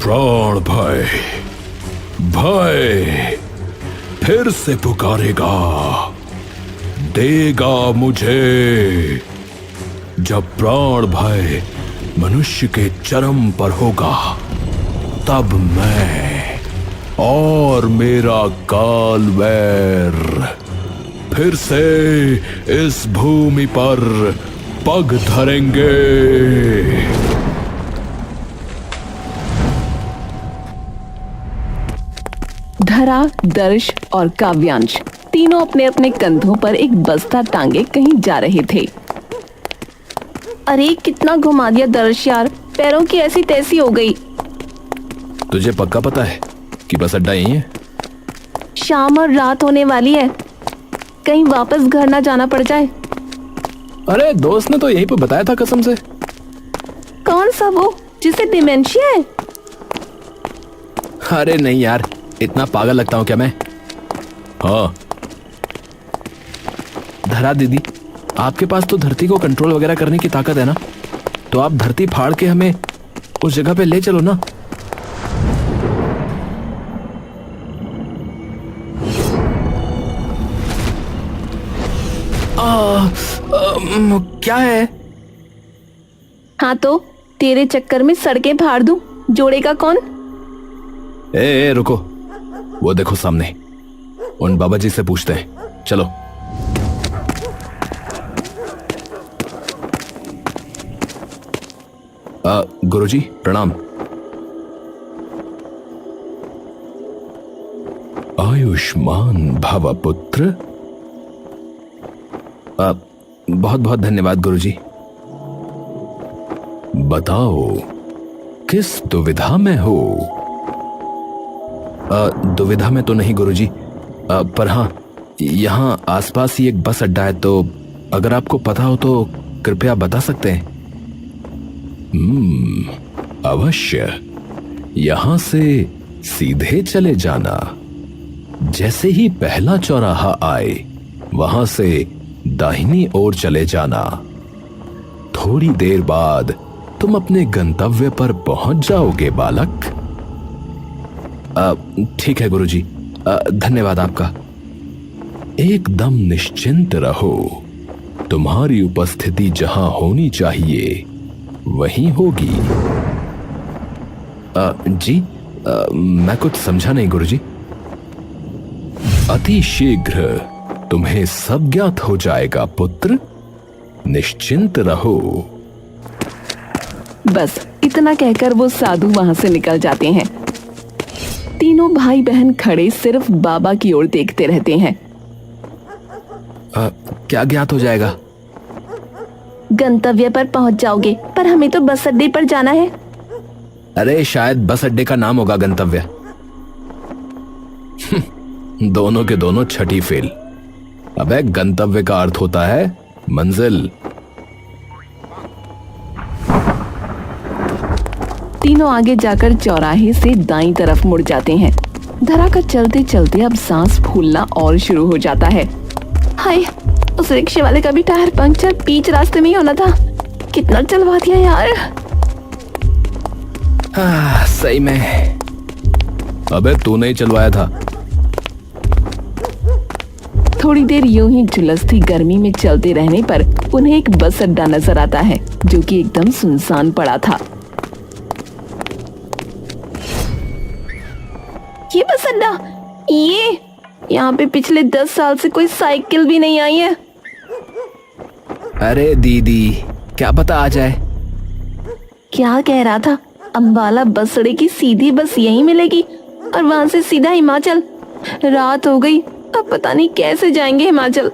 प्राण भय भय फिर से पुकारेगा, देगा मुझे। जब प्राण भय मनुष्य के चरम पर होगा, तब मैं और मेरा कालवैर फिर से इस भूमि पर पग धरेंगे। धरा, दर्श और काव्यांश तीनों अपने अपने कंधों पर एक बस्ता टांगे कहीं जा रहे थे। अरे कितना घुमा दिया दर्श यार, पैरों की ऐसी तैसी हो गई। तुझे पक्का पता है कि बस अड्डा यही है? शाम और रात होने वाली है, कहीं वापस घर ना जाना पड़ जाए। अरे दोस्त ने तो यहीं पे बताया था कसम से। कौन सा, वो जिसे डिमेंशिया है? अरे नहीं यार, इतना पागल लगता हूं क्या मैं? हाँ धरा दीदी, आपके पास तो धरती को कंट्रोल वगैरह करने की ताकत है ना, तो आप धरती फाड़ के हमें उस जगह पे ले चलो ना। क्या है? हाँ तो तेरे चक्कर में सड़कें फाड़ दूं, जोड़ेगा कौन? ए रुको, वो देखो सामने, उन बाबा जी से पूछते हैं, चलो। गुरुजी प्रणाम। आयुष्मान भव पुत्र। बहुत बहुत धन्यवाद गुरुजी। बताओ किस दुविधा में हो? दुविधा में तो नहीं गुरुजी, पर हाँ यहाँ आसपास ही एक बस अड्डा है, तो अगर आपको पता हो तो कृपया बता सकते हैं। अवश्य, यहां से सीधे चले जाना। जैसे ही पहला चौराहा आए, वहां से दाहिनी ओर चले जाना। थोड़ी देर बाद तुम अपने गंतव्य पर पहुंच जाओगे बालक। ठीक है गुरुजी, धन्यवाद आपका। एकदम निश्चिंत रहो, तुम्हारी उपस्थिति जहां होनी चाहिए वहीं होगी। जी, मैं कुछ समझा नहीं गुरुजी। अति शीघ्र तुम्हें सब ज्ञात हो जाएगा पुत्र, निश्चिंत रहो। बस इतना कहकर वो साधु वहां से निकल जाते हैं। तीनों भाई बहन खड़े सिर्फ बाबा की ओर देखते रहते हैं। क्या ज्ञात हो जाएगा? गंतव्य पर पहुंच जाओगे, पर हमें तो बस अड्डे पर जाना है। अरे शायद बस अड्डे का नाम होगा गंतव्य। दोनों के दोनों छठी फेल। अबे गंतव्य का अर्थ होता है मंजिल। तीनों आगे जाकर चौराहे से दाईं तरफ मुड़ जाते हैं। धरा का चलते चलते अब सांस फूलना और शुरू हो जाता है। हाय, उस रिक्शे वाले का भी टायर पंक्चर बीच रास्ते में ही होना था। कितना चलवा दिया यार। सही में। अबे तूने ही चलवाया था। थोड़ी देर यूं ही झुलसती गर्मी में चलते रहने पर उन्हें एक बस अड्डा नजर आता है, जो कि एकदम सुनसान पड़ा था। ये बस अड्डा, ये यहाँ पे पिछले 10 साल से कोई साइकिल भी नहीं आई है। अरे दीदी, क्या पता आ जाए। क्या कह रहा था? अंबाला बस अड्डे की सीधी बस यहीं मिलेगी और वहां से सीधा हिमाचल। रात हो गई, अब पता नहीं कैसे जाएंगे हिमाचल।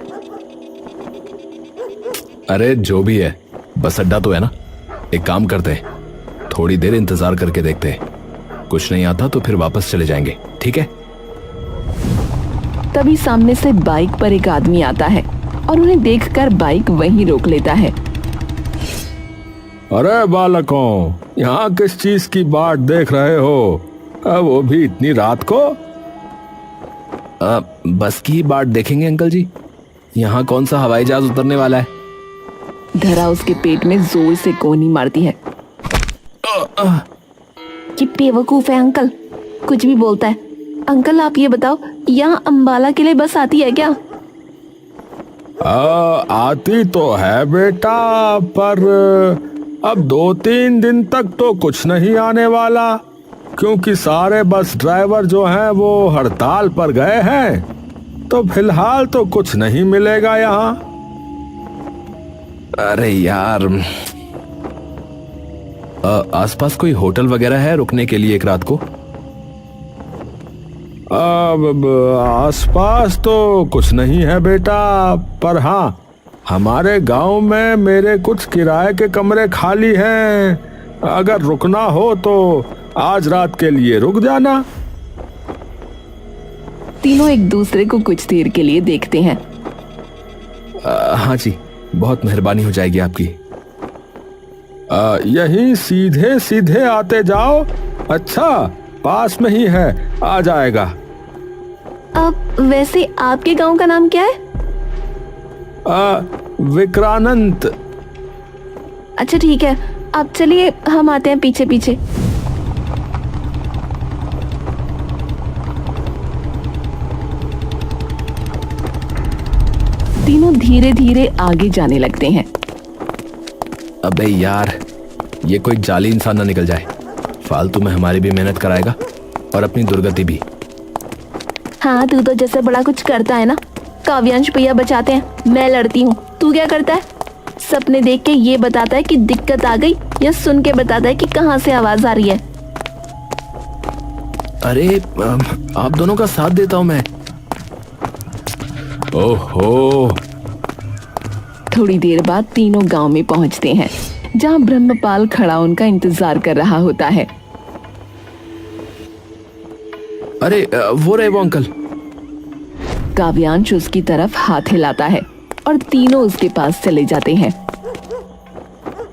अरे जो भी है, बस अड्डा तो है ना। एक काम करते हैं, थोड़ी देर इंतजार करके देखते हैं। कुछ नहीं आता तो फिर वापस चले जाएंगे, ठीक है? तभी सामने से बाइक पर एक आदमी आता है और उन्हें देखकर बाइक वहीं रोक लेता है। अरे बालकों, यहाँ किस चीज की बाट देख रहे हो? वो भी इतनी रात को? बस की बाट देखेंगे अंकल जी। यहाँ कौन सा हवाई जहाज उतरने वाला है? धरा उसके पेट में जोर से कोहनी मारती है। कि बेवकूफ है अंकल, कुछ भी बोलता है। अंकल आप ये बताओ, यहाँ अंबाला के लिए बस आती है क्या? आती तो है बेटा, पर अब 2-3 दिन तक तो कुछ नहीं आने वाला, क्योंकि सारे बस ड्राइवर जो हैं वो हड़ताल पर गए हैं। तो फिलहाल तो कुछ नहीं मिलेगा यहाँ। अरे यार, आसपास कोई होटल वगैरह है रुकने के लिए एक रात को? अब आसपास तो कुछ नहीं है बेटा, पर हाँ, हमारे गांव में मेरे कुछ किराए के कमरे खाली हैं। अगर रुकना हो तो आज रात के लिए रुक जाना। तीनों एक दूसरे को कुछ देर के लिए देखते हैं। हाँ जी, बहुत मेहरबानी हो जाएगी आपकी। यहीं सीधे सीधे आते जाओ। अच्छा, पास में ही है, आ जाएगा। अब वैसे आपके गांव का नाम क्या है? विक्रानंत। अच्छा ठीक है, आप चलिए, हम आते हैं पीछे पीछे। तीनों धीरे धीरे आगे जाने लगते हैं। अबे यार, ये कोई जाली इंसान ना निकल जाए, फालतू में हमारी भी मेहनत कराएगा और अपनी दुर्गति भी। हाँ, तू तो जैसे बड़ा कुछ करता है ना। काव्यांश भैया बचाते हैं, मैं लड़ती हूँ। तू क्या करता है? सपने देख के ये बताता है कि दिक्कत आ गई, या सुन के बताता है कि कहाँ से आवाज आ रही है? अरे आप दोनों का साथ देता हूं मैं। ओहो। थोड़ी देर बाद तीनों गांव में पहुंचते हैं, जहां ब्रह्मपाल खड़ा उनका इंतजार कर रहा होता है। अरे वो रहे वो अंकल। काव्यांश उसकी तरफ हाथ हिलाता है और तीनों उसके पास चले जाते हैं।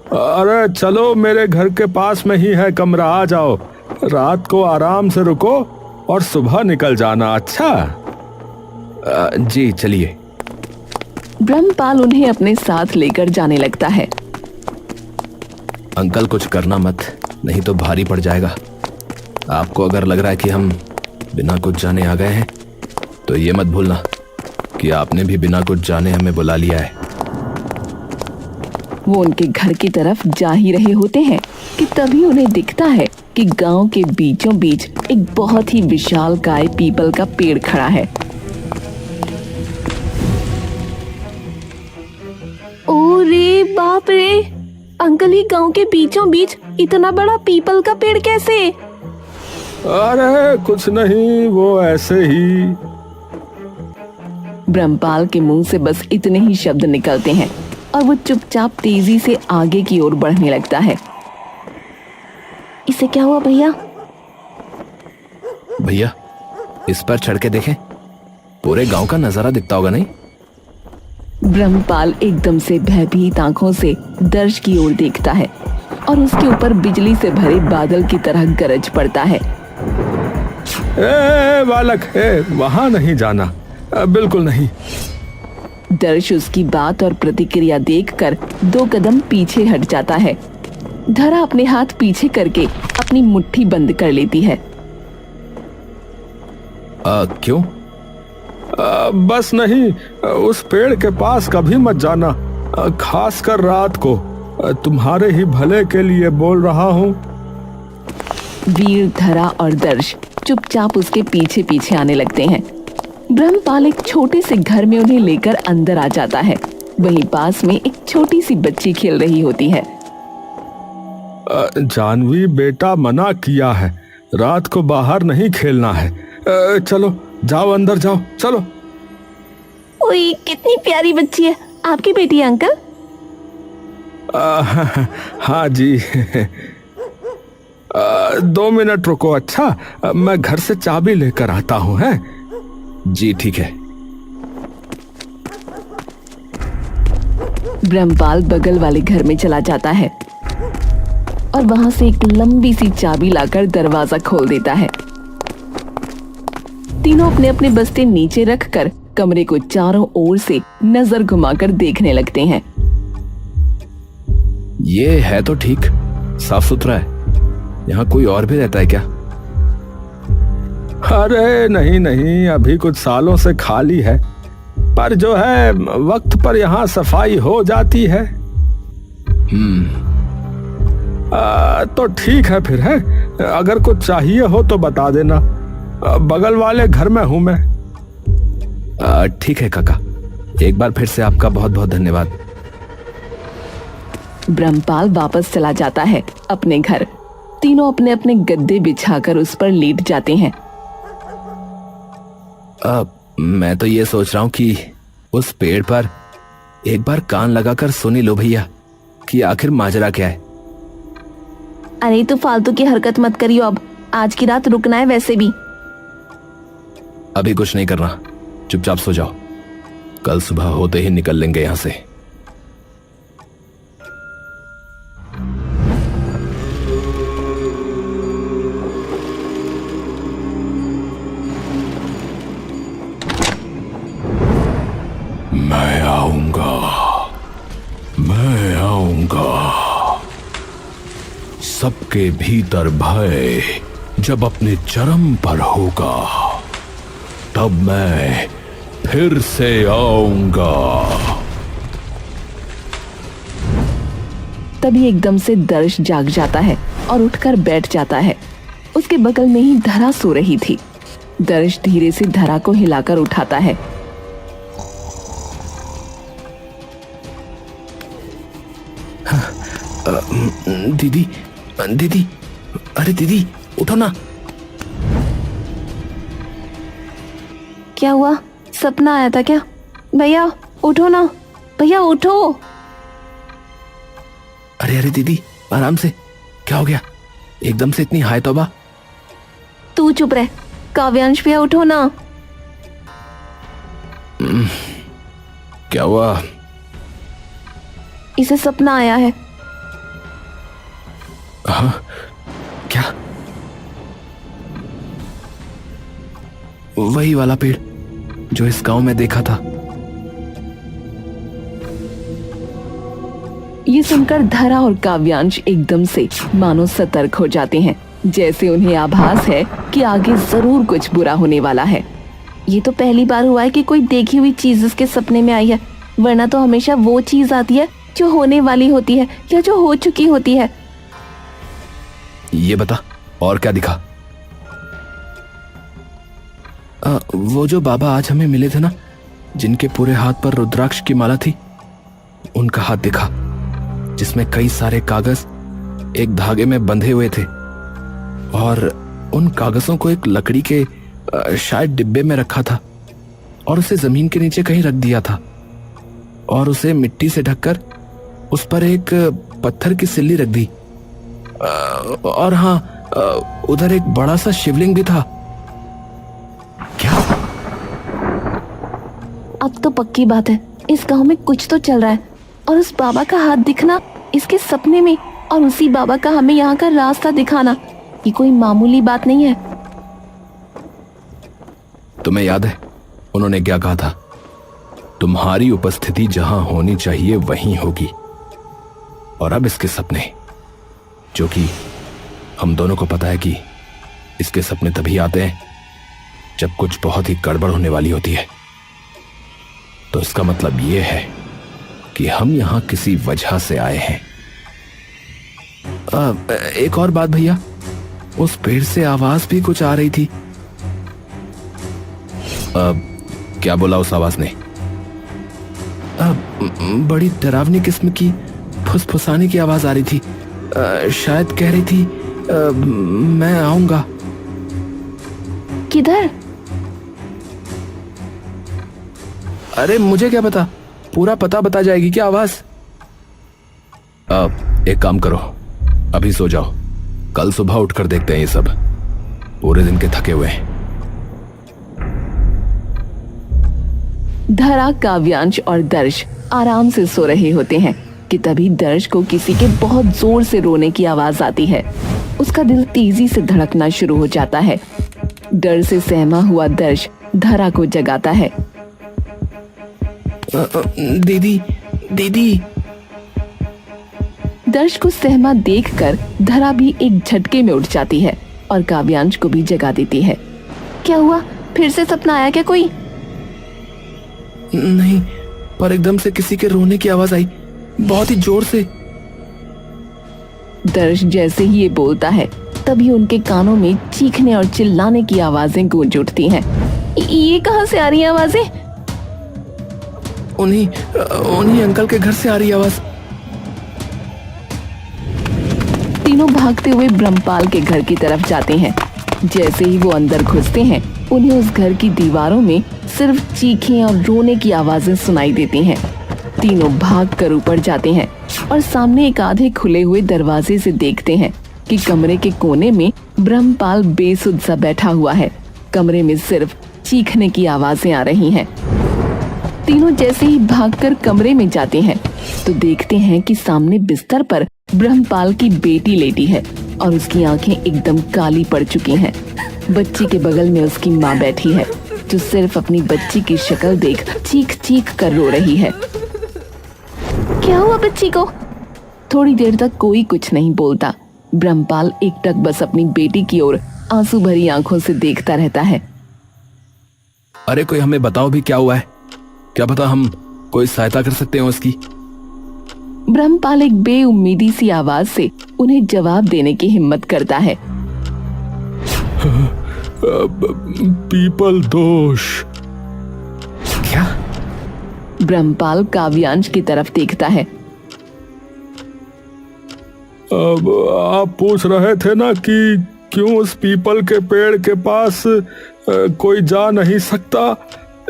अरे चलो, मेरे घर के पास में ही है कमरा, आ जाओ। रात को आराम से रुको और सुबह निकल जाना। अच्छा? जी चलिए। ब्रह्मपाल उन्हें अपने साथ लेकर जाने लगता है। अंकल कुछ करना मत, नहीं तो भारी पड़ जाएगा। आपको अगर लग रहा है कि हम बिना कुछ जाने आ गए हैं, तो ये मत भूलना कि आपने भी बिना कुछ जाने हमें बुला लिया है। वो उनके घर की तरफ जा ही रहे होते हैं कि तभी उन्हें दिखता है कि गांव के बीचों बीच एक बहुत ही विशालकाय पीपल का पेड़ खड़ा है। ओ रे बाप रे, अंकल, ही गांव के बीचों बीच इतना बड़ा पीपल का पेड़ कैसे? अरे कुछ नहीं, वो ऐसे ही। ब्रह्मपाल के मुंह से बस इतने ही शब्द निकलते हैं और वो चुपचाप तेजी से आगे की ओर बढ़ने लगता है। इसे क्या हुआ भैया? भैया, इस पर चढ़ के देखें, पूरे गांव का नजारा दिखता होगा नहीं? ब्रह्मपाल एकदम से भयभीत आंखों से दर्श की ओर देखता है और उसके ऊपर बिजली से भरे बादल की तरह गरज पड़ता है। बालक, वहां नहीं जाना, बिल्कुल नहीं। दर्श उसकी बात और प्रतिक्रिया देखकर 2 कदम पीछे हट जाता है। धरा अपने हाथ पीछे करके अपनी मुट्ठी बंद कर लेती है। क्यों? बस नहीं, उस पेड़ के पास कभी मत जाना, खासकर रात को। तुम्हारे ही भले के लिए बोल रहा हूँ। वीर, धरा और दर्श चुपचाप उसके पीछे पीछे आने लगते हैं। ब्रह्मपाल एक छोटे से घर में उन्हें लेकर अंदर आ जाता है। वहीं पास में एक छोटी सी बच्ची खेल रही होती है। जानवी बेटा, मना किया है, रात को बाहर नहीं खेलना है। चलो जाओ, अंदर जाओ, चलो। ओए, कितनी प्यारी बच्ची है। आपकी बेटी है अंकल? हाँ जी। 2 मिनट रुको। अच्छा, मैं घर से चाबी लेकर आता हूँ। है जी ठीक है। ब्रह्मपाल बगल वाले घर में चला जाता है और वहां से एक लंबी सी चाबी लाकर दरवाजा खोल देता है। तीनों अपने अपने बस्ते नीचे रखकर कमरे को चारों ओर से नजर घुमाकर देखने लगते हैं। ये है तो ठीक, साफ सुथरा है, यहाँ कोई और भी रहता है क्या? अरे नहीं नहीं, अभी कुछ सालों से खाली है, पर जो है वक्त पर यहाँ सफाई हो जाती है। तो ठीक है फिर है, अगर कुछ चाहिए हो तो बता देना, बगल वाले घर में हूं मैं। ठीक है काका, एक बार फिर से आपका बहुत बहुत धन्यवाद। ब्रह्मपाल वापस चला जाता है अपने घर। तीनों अपने अपने गद्दे बिछाकर उस पर लेट जाते हैं। मैं तो ये सोच रहा हूँ कि उस पेड़ पर एक बार कान लगाकर सुन ही लो भैया कि आखिर माजरा क्या है। अरे तू फालतू की हरकत मत करियो, अब आज की रात रुकना है वैसे भी। अभी कुछ नहीं करना, चुपचाप सो जाओ, कल सुबह होते ही निकल लेंगे यहां से। मैं आऊंगा। सबके भीतर भय जब अपने चरम पर होगा तब मैं फिर से आऊंगा। तभी एकदम से दर्श जाग जाता है और उठकर बैठ जाता है। उसके बगल में ही धरा सो रही थी। दर्श धीरे से धरा को हिलाकर उठाता है। दीदी दीदी, अरे दीदी उठो ना। क्या हुआ, सपना आया था क्या? भैया उठो ना, भैया उठो। अरे अरे दीदी आराम से, क्या हो गया एकदम से इतनी हाय तौबा? तू चुप रह, काव्यांश भैया उठो ना। क्या हुआ? इसे सपना आया है। हाँ क्या? वही वाला पेड़ जो इस गांव में देखा था। ये सुनकर धरा और काव्यांश एकदम से मानो सतर्क हो जाते हैं, जैसे उन्हें आभास है कि आगे जरूर कुछ बुरा होने वाला है। ये तो पहली बार हुआ है कि कोई देखी हुई चीज उसके सपने में आई है, वरना तो हमेशा वो चीज आती है जो होने वाली होती है या जो हो चुकी होती है। ये बता और क्या दिखा? वो जो बाबा आज हमें मिले थे ना, जिनके पूरे हाथ पर रुद्राक्ष की माला थी, उनका हाथ दिखा जिसमें कई सारे कागज एक धागे में बंधे हुए थे और उन कागजों को एक लकड़ी के शायद डिब्बे में रखा था और उसे जमीन के नीचे कहीं रख दिया था और उसे मिट्टी से ढककर उस पर एक पत्थर की सिल्ली रख दी। और हाँ, उधर एक बड़ा सा शिवलिंग भी था। क्या? अब तो पक्की बात है, इस गांव में कुछ तो चल रहा है। और उस बाबा का हाथ दिखना इसके सपने में, और उसी बाबा का हमें यहाँ का रास्ता दिखाना, ये कोई मामूली बात नहीं है। तुम्हें याद है उन्होंने क्या कहा था? तुम्हारी उपस्थिति जहां होनी चाहिए वहीं होगी। और अब इसके सपने, जो कि हम दोनों को पता है कि इसके सपने तभी आते हैं जब कुछ बहुत ही गड़बड़ होने वाली होती है। तो इसका मतलब यह है कि हम यहां किसी वजह से आए हैं। एक और बात भैया, उस पेड़ से आवाज भी कुछ आ रही थी। क्या बोला उस आवाज ने? बड़ी डरावनी किस्म की फुसफुसाने की आवाज आ रही थी। शायद कह रही थी मैं आऊंगा। किधर? अरे मुझे क्या पता, पूरा पता बता जाएगी क्या आवाज? एक काम करो, अभी सो जाओ, कल सुबह उठकर देखते हैं। ये सब पूरे दिन के थके हुए हैं। धरा, काव्यांश और दर्श आराम से सो रहे होते हैं कि तभी दर्श को किसी के बहुत जोर से रोने की आवाज आती है। उसका दिल तेजी से धड़कना शुरू हो जाता है। डर से सहमा हुआ दर्श धरा को जगाता है। दीदी दीदी। दर्श को सहमा देखकर धरा भी एक झटके में उठ जाती है और काव्यांश को भी जगा देती है। क्या हुआ, फिर से सपना आया क्या कोई? नहीं, पर एकदम से किसी के रोने की आवाज आई, बहुत ही जोर से। दर्श जैसे ही ये बोलता है तभी उनके कानों में चीखने और चिल्लाने की आवाजें गूंज उठती हैं। ये कहाँ से आ रही है आवाजें? उन्हीं अंकल के घर से आ रही आवाज। तीनों भागते हुए ब्रह्मपाल के घर की तरफ जाते हैं। जैसे ही वो अंदर घुसते हैं उन्हें उस घर की दीवारों में सिर्फ चीखें और रोने की आवाजें सुनाई देती हैं। तीनों भागकर ऊपर जाते हैं और सामने एक आधे खुले हुए दरवाजे से देखते हैं कि कमरे के कोने में ब्रह्मपाल बेसुध सा बैठा हुआ है। कमरे में सिर्फ चीखने की आवाजें आ रही हैं। तीनों जैसे ही भागकर कमरे में जाते हैं तो देखते हैं कि सामने बिस्तर पर ब्रह्मपाल की बेटी लेटी है और उसकी आंखें एकदम काली पड़ चुकी हैं। बच्ची के बगल में उसकी माँ बैठी है जो सिर्फ अपनी बच्ची की शक्ल देख चीख चीख कर रो रही है। क्या हुआ बच्ची को? थोड़ी देर तक कोई कुछ नहीं बोलता। ब्रह्मपाल एकटक बस अपनी बेटी की ओर आंसू भरी आंखों से देखता रहता है। अरे कोई हमें बताओ भी क्या हुआ है, क्या पता हम कोई सहायता कर सकते हो उसकी। ब्रह्मपाल एक बेउम्मीदी सी आवाज से उन्हें जवाब देने की हिम्मत करता है। पीपल दोष। क्या? ब्रह्मपाल काव्यांश की तरफ देखता है। अब आप पूछ रहे थे ना कि क्यों उस पीपल के पेड़ के पास कोई जा नहीं सकता।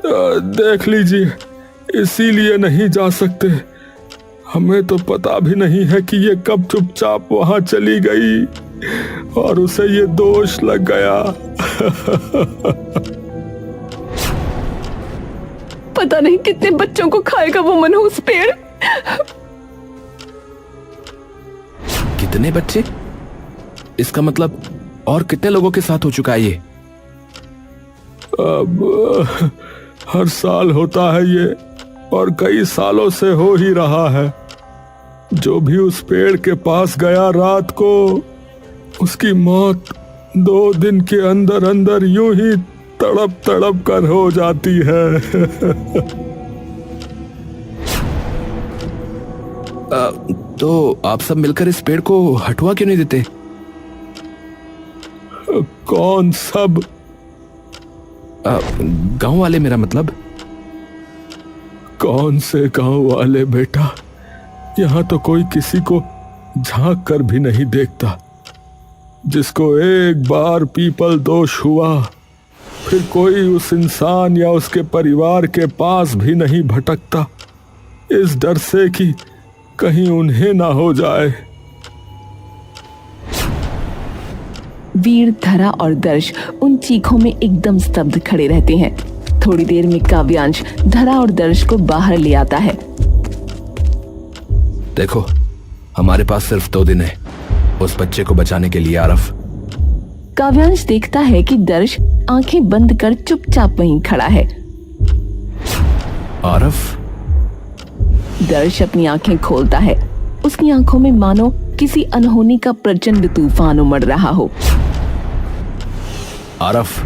देख लीजिए, इसीलिए नहीं जा सकते। हमें तो पता भी नहीं है कि ये कब चुपचाप वहां चली गई और उसे ये दोष लग गया। पता नहीं कितने बच्चों को खाएगा वो मनहूस पेड़। कितने बच्चे? इसका मतलब और कितने लोगों के साथ हो चुका है ये? अब हर साल होता है ये और कई सालों से हो ही रहा है। जो भी उस पेड़ के पास गया रात को, उसकी मौत 2 दिन के अंदर अंदर यूं ही तड़प तड़प कर हो जाती है। तो आप सब मिलकर इस पेड़ को हटवा क्यों नहीं देते? कौन सब? गांव वाले, मेरा मतलब। कौन से गांव वाले बेटा? यहाँ तो कोई किसी को झांक कर भी नहीं देखता। जिसको एक बार पीपल दोष हुआ, फिर कोई उस इंसान या उसके परिवार के पास भी नहीं भटकता, इस डर से कि कहीं उन्हें ना हो जाए। वीर, धरा और दर्श उन चीखों में एकदम स्तब्ध खड़े रहते हैं। थोड़ी देर में काव्यांश धरा और दर्श को बाहर ले आता है। देखो, हमारे पास सिर्फ 2 दिन है उस बच्चे को बचाने के लिए। आरफ। काव्यांश देखता है कि दर्श आंखें बंद कर चुपचाप वहीं खड़ा है। आरफ। दर्श अपनी आंखें खोलता है। उसकी आंखों में मानो किसी अनहोनी का प्रचंड तूफान उमड़ रहा हो। आरफ,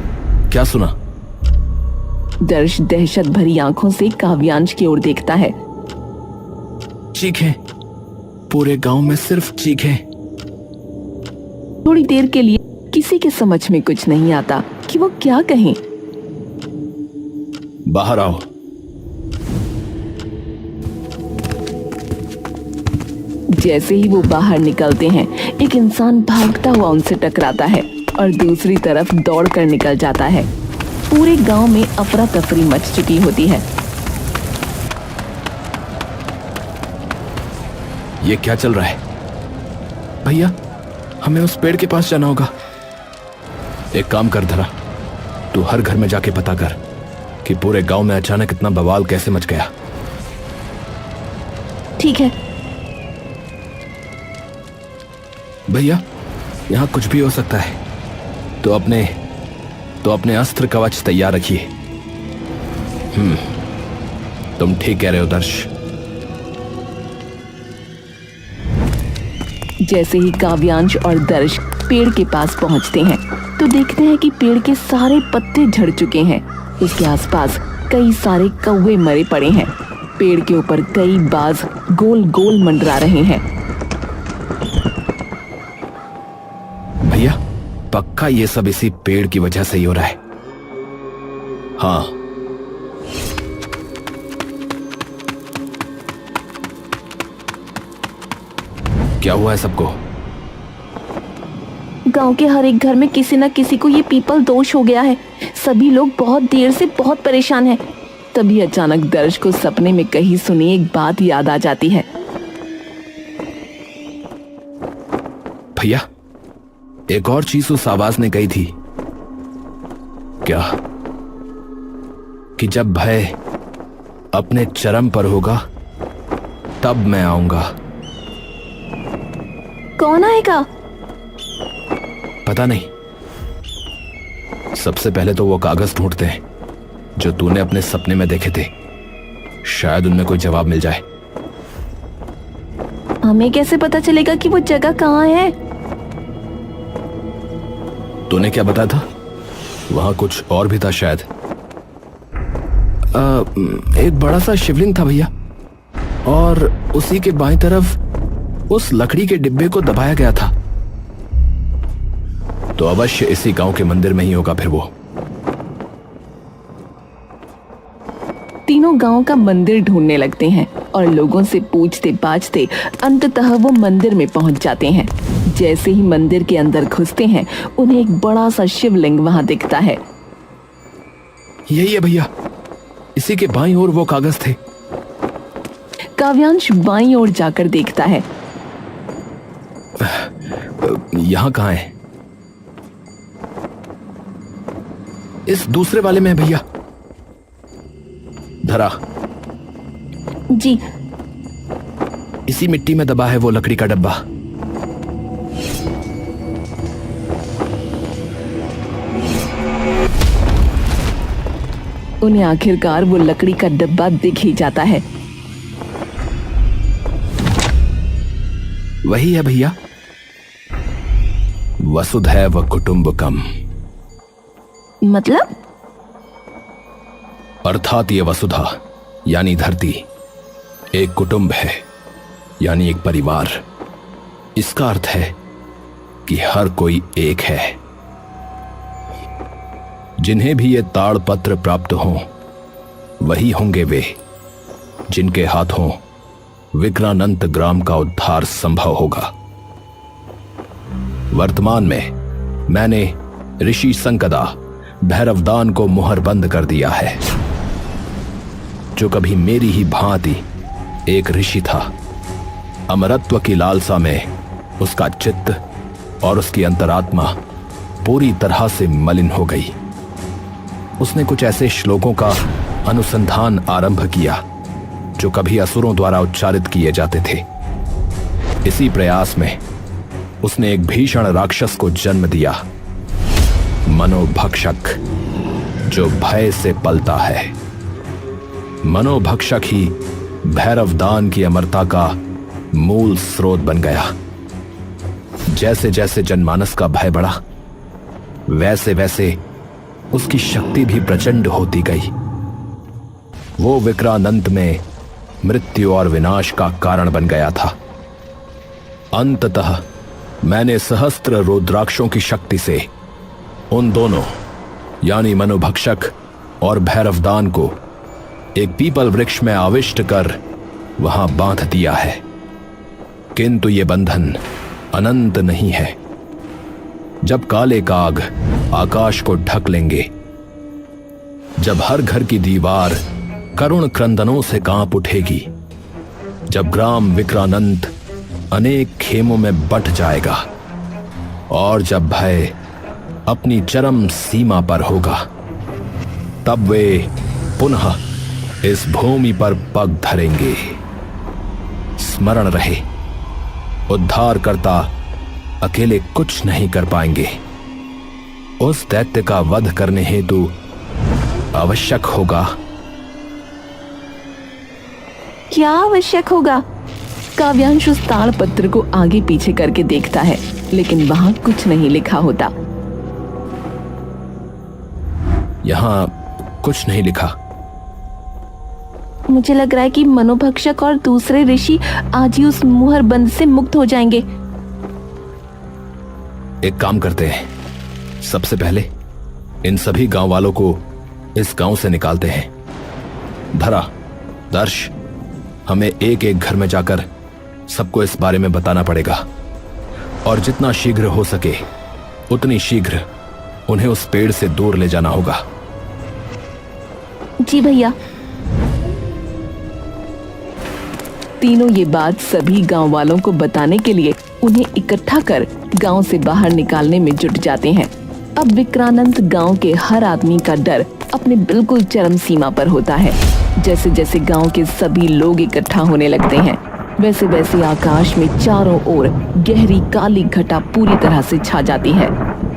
क्या सुना? दर्श दहशत भरी आंखों से काव्यांश की ओर देखता है। चीखें, पूरे गांव में सिर्फ चीखें। थोड़ी देर के लिए किसी के समझ में कुछ नहीं आता कि वो क्या कहें। बाहर आओ। जैसे ही वो बाहर निकलते हैं, एक इंसान भागता हुआ उनसे टकराता है और दूसरी तरफ दौड़कर निकल जाता है। पूरे गांव में अफरा तफरी मच चुकी होती है। ये क्या चल रहा है? भैया, हमें उस पेड़ के पास जाना होगा। एक काम कर धरा, तू हर घर में जाके पता कर कि पूरे गांव में अचानक इतना बवाल कैसे मच गया। ठीक है। भैया, यहां कुछ भी हो सकता है, तो अपने अस्त्र कवच तैयार रखिए। तुम ठीक कह रहे हो दर्श। जैसे ही काव्यांश और दर्श पेड़ के पास पहुंचते हैं तो देखते हैं कि पेड़ के सारे पत्ते झड़ चुके हैं। उसके आसपास कई सारे कौवे मरे पड़े हैं। पेड़ के ऊपर कई बाज गोल गोल मंडरा रहे हैं। भैया, पक्का ये सब इसी पेड़ की वजह से ही हो रहा है। हाँ, क्या हुआ है सबको? गांव के हर एक घर में किसी न किसी को ये पीपल दोष हो गया है। सभी लोग बहुत देर से बहुत परेशान हैं। तभी अचानक दर्श को सपने में कहीं सुनी एक बात याद आ जाती है। भैया, एक और चीज उस आवाज ने कही थी। क्या? कि जब भय अपने चरम पर होगा तब मैं आऊंगा। कौन आएगा? पता नहीं। सबसे पहले तो वो कागज ढूंढते हैं जो तूने अपने सपने में देखे थे। शायद उनमें कोई जवाब मिल जाए। हमें कैसे पता चलेगा कि वो जगह कहाँ है? तूने क्या बताया था? वहां कुछ और भी था शायद। एक बड़ा सा शिवलिंग था भैया, और उसी के बाईं तरफ उस लकड़ी के डिब्बे को दबाया गया था। तो अवश्य इसी गांव के मंदिर में ही होगा फिर वो। तीनों गांव का मंदिर ढूंढने लगते हैं और लोगों से पूछते पाछते अंततः वो मंदिर में पहुंच जाते हैं। जैसे ही मंदिर के अंदर घुसते हैं उन्हें एक बड़ा सा शिवलिंग वहां दिखता है। यही है भैया, इसी के बाईं ओर वो कागज थे। काव्यांश बाईं ओर जाकर देखता है। यहां कहां है? इस दूसरे वाले में है भैया। धरा। जी। इसी मिट्टी में दबा है वो लकड़ी का डब्बा। उन्हें आखिरकार वो लकड़ी का डब्बा दिख ही जाता है। वही है भैया, वसुधैव कुटुंबकम। मतलब? अर्थात ये वसुधा यानी धरती एक कुटुंब है, यानी एक परिवार। इसका अर्थ है कि हर कोई एक है। जिन्हें भी ये ताड़पत्र प्राप्त हों वही होंगे वे जिनके हाथों विक्रानंत ग्राम का उद्धार संभव होगा। वर्तमान में मैंने ऋषि संकदा भैरवदान को मुहरबंद कर दिया है, जो कभी मेरी ही भांति एक ऋषि था। अमरत्व की लालसा में उसका चित्त और उसकी अंतरात्मा पूरी तरह से मलिन हो गई। उसने कुछ ऐसे श्लोकों का अनुसंधान आरंभ किया जो कभी असुरों द्वारा उच्चारित किए जाते थे। इसी प्रयास में उसने एक भीषण राक्षस को जन्म दिया, मनोभक्षक, जो भय से पलता है। मनोभक्षक ही भैरवदान की अमरता का मूल स्रोत बन गया। जैसे जैसे जनमानस का भय बढ़ा, वैसे वैसे उसकी शक्ति भी प्रचंड होती गई। वो विक्रानंत में मृत्यु और विनाश का कारण बन गया था। अंततः मैंने सहस्त्र रुद्राक्षों की शक्ति से उन दोनों यानी मनोभक्षक और भैरवदान को एक पीपल वृक्ष में आविष्ट कर वहां बांध दिया है। किंतु ये बंधन अनंत नहीं है। जब काले काग आकाश को ढक लेंगे, जब हर घर की दीवार करुण क्रंदनों से कांप उठेगी, जब ग्राम विक्रानंत अनेक खेमों में बंट जाएगा और जब भय अपनी चरम सीमा पर होगा, तब वे पुनः इस भूमि पर पग धरेंगे। स्मरण रहे, उद्धारकर्ता अकेले कुछ नहीं कर पाएंगे। उस दैत्य का वध करने हेतु आवश्यक होगा। क्या आवश्यक होगा? काव्यांश उस ताड़पत्र को आगे पीछे करके देखता है, लेकिन वहां कुछ नहीं लिखा होता। यहाँ कुछ नहीं लिखा। मुझे लग रहा है कि मनोभक्षक और दूसरे ऋषि आज ही उस मुहर बंद से मुक्त हो जाएंगे। एक काम करते हैं, सबसे पहले इन सभी गांव वालों को इस गांव से निकालते हैं। धरा, दर्श, हमें एक एक घर में जाकर सबको इस बारे में बताना पड़ेगा और जितना शीघ्र हो सके उतनी शीघ्र उन्हें उस पेड़ से दूर ले जाना होगा। जी भैया। तीनों ये बात सभी गांव वालों को बताने के लिए उन्हें इकट्ठा कर गांव से बाहर निकालने में जुट जाते हैं। अब विक्रानंद गांव के हर आदमी का डर अपने बिल्कुल चरम सीमा पर होता है। जैसे जैसे गांव के सभी लोग इकट्ठा होने लगते हैं, वैसे वैसे आकाश में चारों ओर गहरी काली घटा पूरी तरह से छा जाती है।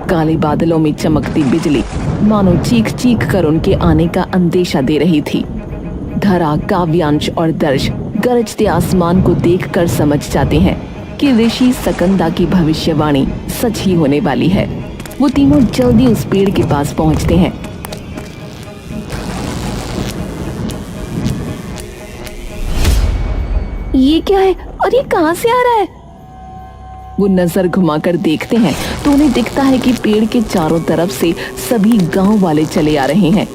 काले बादलों में चमकती बिजली मानो चीख चीख कर उनके आने का अंदेशा दे रही थी। धरा, काव्यांश और दर्श गरजते आसमान को देखकर समझ जाते हैं कि ऋषि सकंदा की भविष्यवाणी सच ही होने वाली है। वो तीनों जल्दी उस पेड़ के पास पहुंचते हैं। ये क्या है और ये कहां से आ रहा है? वो नजर घुमाकर देखते हैं तो उन्हें दिखता है कि पेड़ के चारों तरफ से सभी गांव वाले चले आ रहे हैं।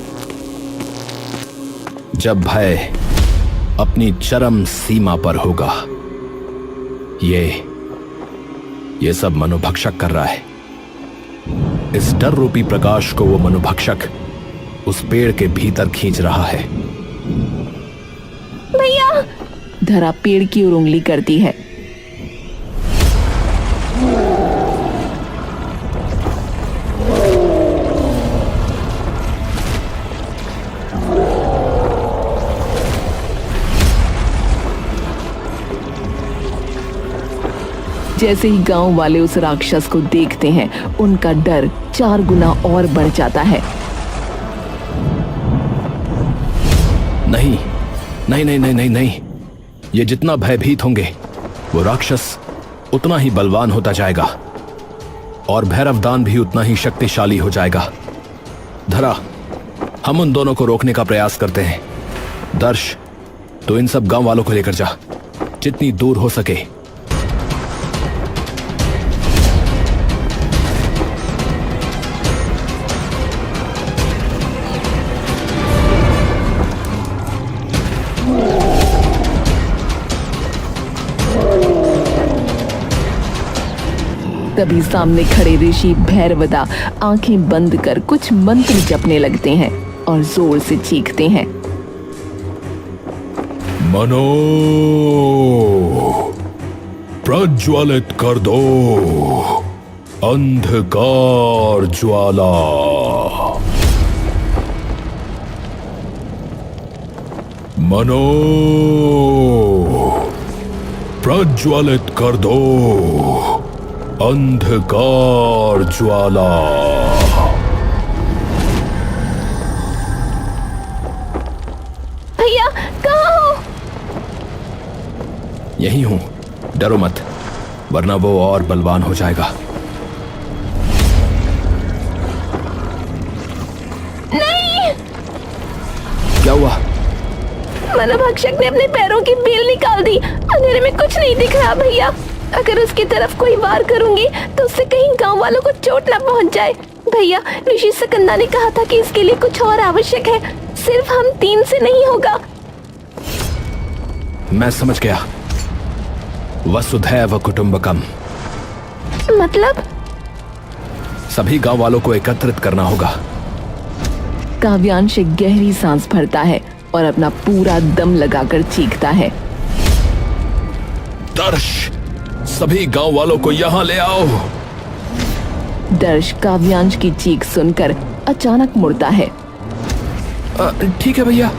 जब भय अपनी चरम सीमा पर होगा, ये सब मनोभक्षक कर रहा है। इस डर रूपी प्रकाश को वो मनोभक्षक उस पेड़ के भीतर खींच रहा है। भैया! धरा पेड़ की ओर उंगली करती है। जैसे ही गांव वाले उस राक्षस को देखते हैं, उनका डर 4 गुना और बढ़ जाता है। नहीं नहीं नहीं नहीं नहीं नहीं, ये जितना भयभीत होंगे वो राक्षस उतना ही बलवान होता जाएगा और भैरवदान भी उतना ही शक्तिशाली हो जाएगा। धरा, हम उन दोनों को रोकने का प्रयास करते हैं। दर्श, तो इन सब गांव वालों को लेकर जा, जितनी दूर हो सके। तभी सामने खड़े ऋषि भैरवदा आंखें बंद कर कुछ मंत्र जपने लगते हैं और जोर से चीखते हैं। मनो प्रज्वलित कर दो अंधकार ज्वाला। मनो प्रज्वलित कर दो अंधकार ज्वाला। भैया कहाँ हो? यही हूं, डरो मत, वरना वो और बलवान हो जाएगा। नहीं! क्या हुआ? मनोभक्षक ने अपने पैरों की बेल निकाल दी। अंधेरे में कुछ नहीं दिख रहा भैया। अगर उसकी तरफ कोई वार करूंगी तो उससे कहीं गांव वालों को चोट ना पहुंच जाए। भैया, ऋषि सकंदा ने कहा था कि इसके लिए कुछ और आवश्यक है, सिर्फ हम 3 से नहीं होगा। मैं समझ गया, वसुधैव कुटुंबकम। मतलब? सभी गांव वालों को एकत्रित करना होगा। काव्यांश एक गहरी सांस भरता है और अपना पूरा दम लगाकर चीखता है। दर्श, सभी गांव वालों को यहाँ ले आओ। दर्श काव्यांश की चीख सुनकर अचानक मुड़ता है। ठीक है भैया।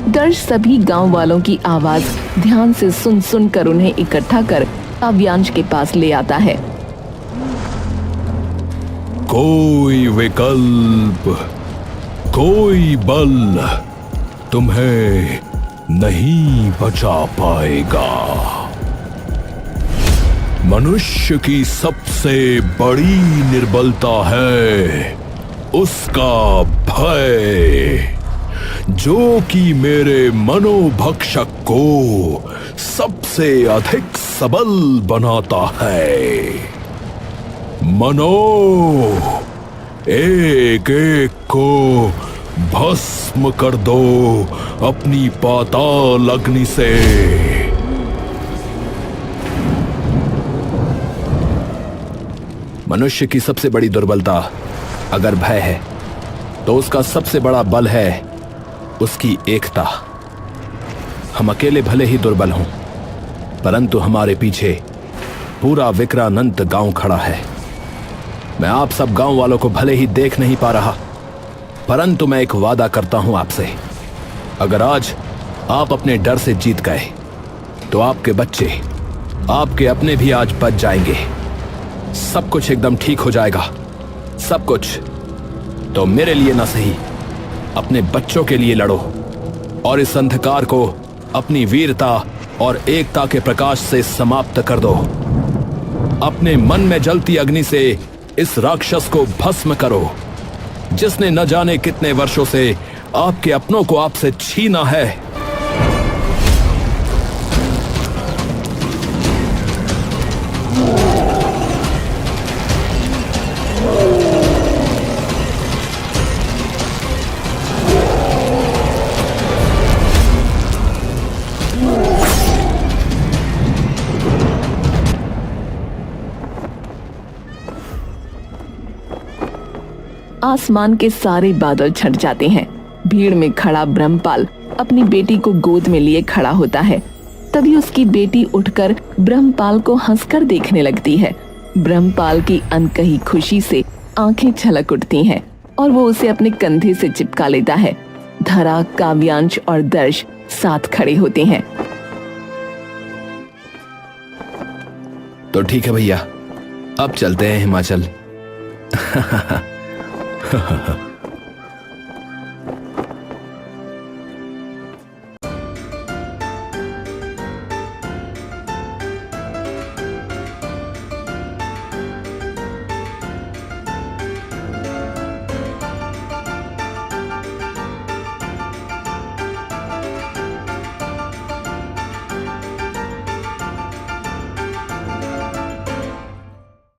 दर्श सभी गांव वालों की आवाज ध्यान से सुन सुन कर उन्हें इकट्ठा कर काव्यांश के पास ले आता है। कोई विकल्प, कोई बल तुम्हें नहीं बचा पाएगा। मनुष्य की सबसे बड़ी निर्बलता है उसका भय, जो कि मेरे मनोभक्षक को सबसे अधिक सबल बनाता है। मनो, एक एक को भस्म कर दो अपनी पाताल अग्नि से। मनुष्य की सबसे बड़ी दुर्बलता अगर भय है तो उसका सबसे बड़ा बल है उसकी एकता। हम अकेले भले ही दुर्बल हों, परंतु हमारे पीछे पूरा विक्रानंत गांव खड़ा है। मैं आप सब गांव वालों को भले ही देख नहीं पा रहा, परंतु मैं एक वादा करता हूं आपसे, अगर आज आप अपने डर से जीत गए तो आपके बच्चे, आपके अपने भी आज बच जाएंगे। सब कुछ एकदम ठीक हो जाएगा, सब कुछ। तो मेरे लिए ना सही, अपने बच्चों के लिए लड़ो और इस अंधकार को अपनी वीरता और एकता के प्रकाश से समाप्त कर दो। अपने मन में जलती अग्नि से इस राक्षस को भस्म करो, जिसने न जाने कितने वर्षों से आपके अपनों को आपसे छीना है। आसमान के सारे बादल छट जाते हैं। भीड़ में खड़ा ब्रह्मपाल अपनी बेटी को गोद में लिए खड़ा होता है। तभी उसकी बेटी उठकर ब्रह्मपाल को हंसकर देखने लगती है। ब्रह्मपाल की अनकही खुशी से आंखें छलक उठती हैं और वो उसे अपने कंधे से चिपका लेता है। धरा, काव्यांश और दर्श साथ खड़े होते हैं। तो ठीक है भैया, अब चलते हैं हिमाचल।